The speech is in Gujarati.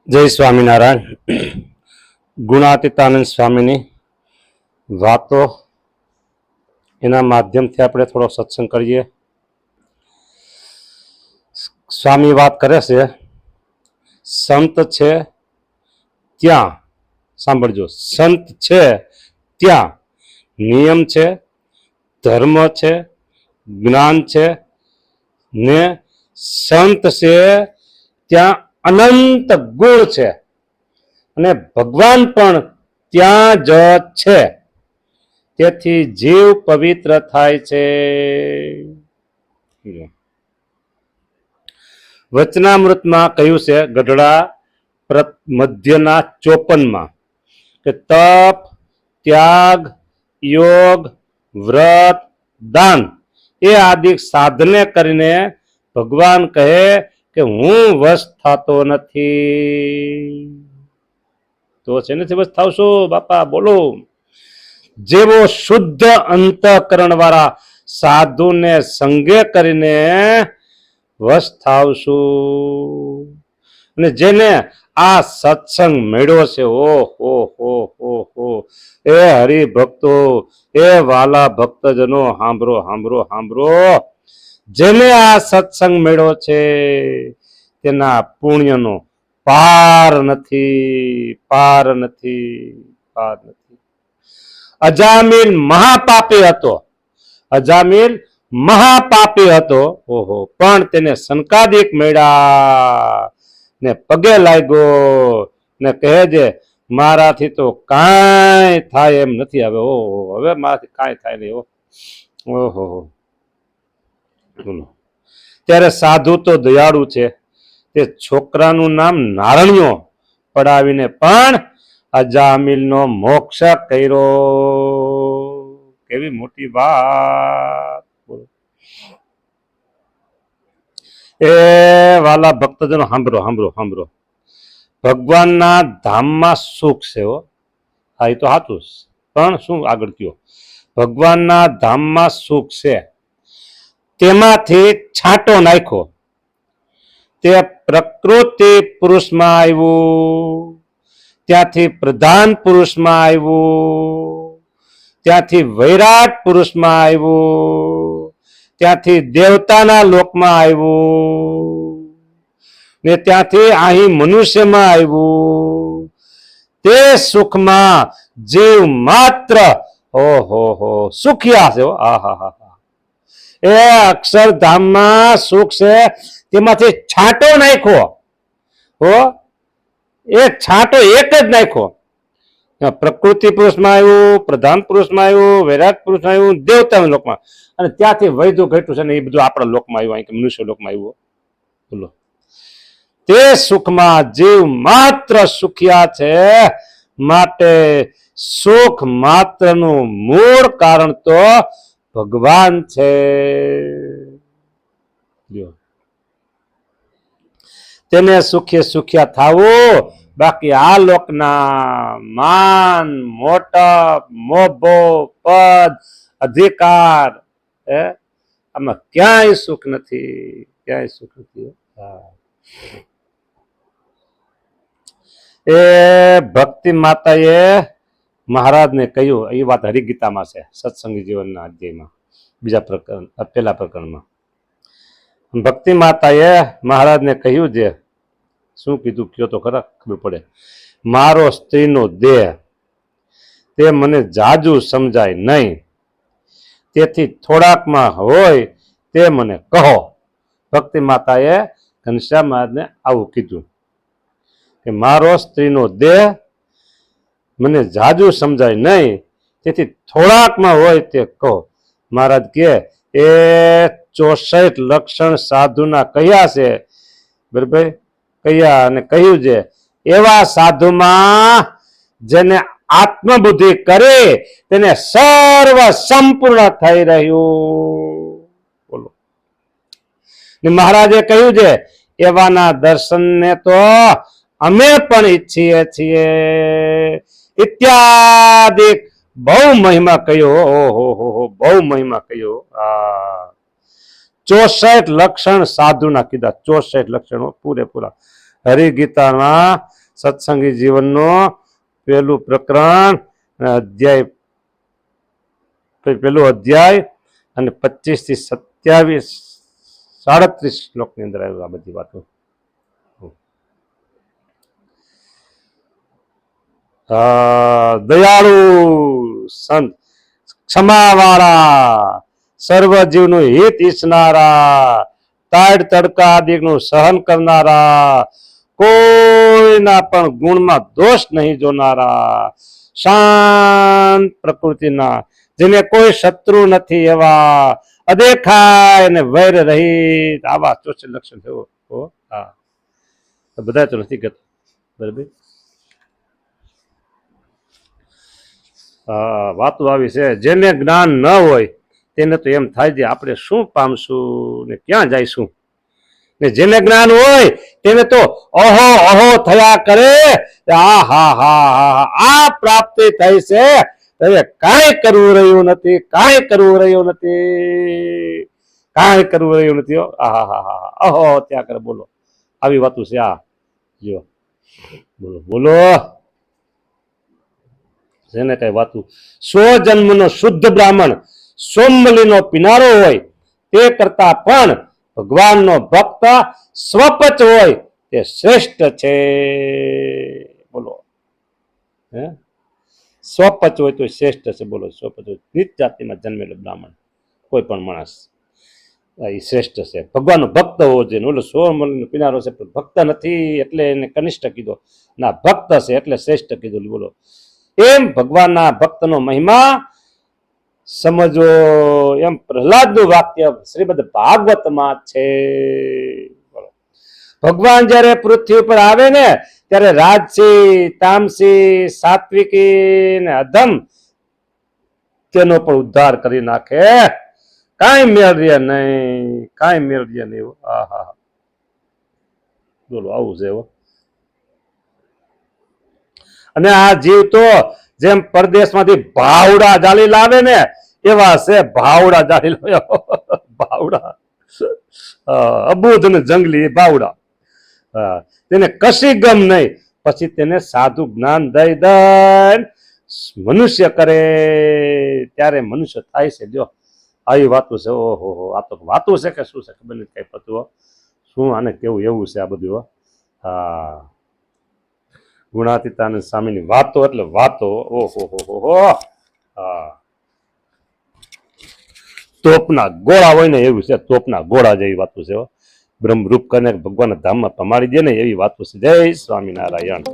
જય સ્વામિનારાયણ. ગુણાતીતાનંદ સ્વામીની વાતો એના માધ્યમથી આપણે થોડો સત્સંગ કરીએ. સ્વામી વાત કરે છે, સંત છે ત્યાં, સાંભળજો, સંત છે ત્યાં નિયમ છે, ધર્મ છે, જ્ઞાન છે ને સંત છે ત્યાં અનંત ગુણ છે અને ભગવાન પણ ત્યાં જ છે. તેથી જીવ પવિત્ર થાય છે. વચનામૃતમાં કહ્યું છે ગઢડા મધ્યના 54માં કે તપ, ત્યાગ, યોગ, વ્રત, દાન એ આદિ સાધને કરીને ભગવાન કહે કે હું વશ થતો નથી. તો છે નથી વશ થાવશો બાપા, બોલો. જેવો શુદ્ધ અંતઃકરણ વાળા સાધુને સંગે કરીને વશ થાવશું. અને જેને આ સત્સંગ મેળ્યો છે, ઓહો, એ હરિભક્તો, એ વાલા ભક્તજનો, સાંભળો સાંભળો સાંભળો. જેને આ સત્સંગ મેળ્યો છે તેના પુણ્યનો પાર નથી, પાર નથી, પાર નથી. અજામિલ મહાપાપી હતો, અજામિલ મહાપાપી હતો, ઓહો, પણ તેને સંકાદિક મેળા ને પગે લાગ્યો ને કહે છે મારાથી તો કાંઈ થાય એમ નથી. હવે ઓહો, હવે મારાથી કાંઈ થાય નહીં. ઓહો, ત્યારે સાધુ તો દયાળુ છે, તે છોકરાનું નામ નારણ્યો પડાવીને પણ અજામિલનો મોક્ષ કર્યો. કેવી મોટી વાત. એ વાલા ભક્તજનો સાંભળો સાંભળો સાંભળો. ભગવાનના ધામમાં સુખ છે. હા, એ તો સાચું, પણ શું આગળ કયો? ભગવાનના ધામમાં સુખ છે, તેમાંથી છાંટો નાખ્યો, તે પ્રકૃતિ પુરુષમાં આવ્યું, ત્યાંથી પ્રધાન પુરુષમાં આવ્યું, ત્યાંથી વૈરાટ પુરુષમાં આવ્યું, ત્યાંથી દેવતાના લોકમાં આવ્યું ને ત્યાંથી અહીં મનુષ્યમાં આવ્યું. તે સુખમાં જીવ માત્ર ઓહો સુખિયા છે. આહા, એ અક્ષરધામમાં સુખ છે, તેમાંથી છાંટો નાખ્યો. એક છાંટો એક જ નાખ્યો. પ્રકૃતિ પુરુષમાં આવ્યું, પ્રધાન પુરુષમાં આવ્યું, વૈરાટ પુરુષમાં આવ્યું, દેવતાના લોકમાં, અને ત્યાંથી વૈધું ઘટ્યું છે ને એ બધું આપણા લોકમાં આવ્યું, અહીં મનુષ્ય લોકમાં આવ્યું. બોલો, તે સુખમાં જીવ માત્ર સુખિયા છે. માટે સુખ માત્રનું મૂળ કારણ તો ભગવાન છે. તેને સુખે સુખ્યા થાવું, બાકી આ લોકના માન, મોટપ, મોભો, પદ, અધિકાર, આમાં ક્યાંય સુખ નથી, ક્યાંય સુખ નથી. એ ભક્તિ માતાએ મહારાજને કહ્યું, એ વાત હરિગીતામાં છે, સત્સંગી જીવનના અધ્યાયમાં, બીજા પ્રકરણ, પહેલા પ્રકરણમાં. ભક્તિ માતાએ મહારાજને કહ્યું છે, શું કીધું કયો તો ખરા, ખબર પડે. મારો સ્ત્રીનો દેહ તે મને જાજુ સમજાય નહીં, તેથી થોડાકમાં હોય તે મને કહો. ભક્તિ માતાએ ઘનશ્યામ મહારાજને આવું કીધું કે મારો સ્ત્રીનો દેહ મને જાજુ સમજાય નહીં, તેથી થોડાકમાં હોય તે કહો. મહારાજ કે એ 64 લક્ષણ સાધુના કયા છે, બરાબર, કયા, અને કહ્યું છે એવા સાધુમાં જેને આત્મબુદ્ધિ કરે તેને સર્વ સંપૂર્ણ થઈ રહ્યું. બોલો. ને મહારાજે કહ્યું છે એવાના દર્શનને તો અમે પણ ઈચ્છીએ છીએ. ઇત્યાદિ બહુ મહિમા કયો. ઓહો, બહુ મહિમા કયો. 64 લક્ષણ સાધુના કીધા, 64 લક્ષણો પૂરેપૂરા હરિગીતામાં સત્સંગી જીવનનો પહેલું પ્રકરણ પેલું અધ્યાય અને 25 થી 27 37 શ્લોકની અંદર આવ્યું આ બધી વાતો. દયાળુ સંત, ક્ષમાવાળા, સર્વ જીવનું હિત ઈચ્છનારા, તાડ તડકા આદિનું સહન કરનારા, કોઈના પણ ગુણમાં દોષ નહીં જોનારા, શાંત પ્રકૃતિના, જેને કોઈ શત્રુ નથી એવા, અદેખાય અને વૈર રહિત, આવા 64 લક્ષણ થયો. હા, બધા તો નથી કહેતા, બરાબર. વાતો આવી છે. જેને જ્ઞાન ન હોય તેને તો એમ થાય છે આપણે શું પામશું ને ક્યાં જઈશું, ને જેને જ્ઞાન હોય તેને તો ઓહો ઓહો થયા કરે. આ હા હા આ પ્રાપ્તિ થઈ છે, હવે કાંઈ કરવું રહ્યું નથી, કાંઈ કરવું રહ્યું નથી, કાંઈ કરવું રહ્યું નથી. હા હા હા ઓહો ત્યાં કરે. બોલો, આવી વાતું છે આ. જો બોલો બોલો, જેને કઈ વાતું. 100 જન્મનો શુદ્ધ બ્રાહ્મણ સોમલીનો પીનારો હોય તે કરતા પણ ભગવાનનો ભક્ત સ્વપચ હોય તે શ્રેષ્ઠ છે. બોલો, હે, સ્વપચ હોય તો શ્રેષ્ઠ છે. બોલો, સ્વપચ હોય, નીચ જાતિમાં જન્મેલો બ્રાહ્મણ કોઈ પણ માણસ એ શ્રેષ્ઠ છે. ભગવાનનો ભક્ત હોવો જોઈએ. ઓલો સોમલીનો પીનારો છે પણ ભક્ત નથી એટલે એને કનિષ્ઠ કીધો, ના ભક્ત છે એટલે શ્રેષ્ઠ કીધું. બોલો, એમ ભગવાનના ભક્તનો મહિમા સમજો એમ પ્રહલાદનું વાક્ય શ્રીમદ ભાગવતમાં છે. ભગવાન જયારે પૃથ્વી પર આવે ને ત્યારે રાજસી, તામસી, સાત્વિકી ને અધમ તેનો પણ ઉદ્ધાર કરી નાખે. કાંઈ મેળવીએ નહીં, કાંઈ મેળવીએ નહીં. હા હા, બોલો, આવું છે. અને આ જીવ તો જેમ પરદેશમાંથી ભાવડા જાળી લાવે ને એવા છે. ભાવડા જાળી લાવે, ભાવડા અબુધ ને જંગલી ભાવડા. તેને કશી ગમ નહીં, પછી તેને સાધુ જ્ઞાન દઈ દઈ મનુષ્ય કરે ત્યારે મનુષ્ય થાય છે. જો આવી વાતું છે. ઓહો, આ તો વાતું છે કે શું છે ખબર નથી કઈ પતું. શું આને કેવું એવું છે આ બધું. હા, ગુણાતીતાનંદ સ્વામીની વાતો એટલે વાતો. ઓહો હો. હા, તોપના ગોળા હોય ને એવું છે. તોપના ગોળા જેવી વાતો છે. બ્રહ્મરૂપ કરીને ભગવાનના ધામમાં પમાડી દે ને એવી વાતો છે. જય સ્વામિનારાયણ.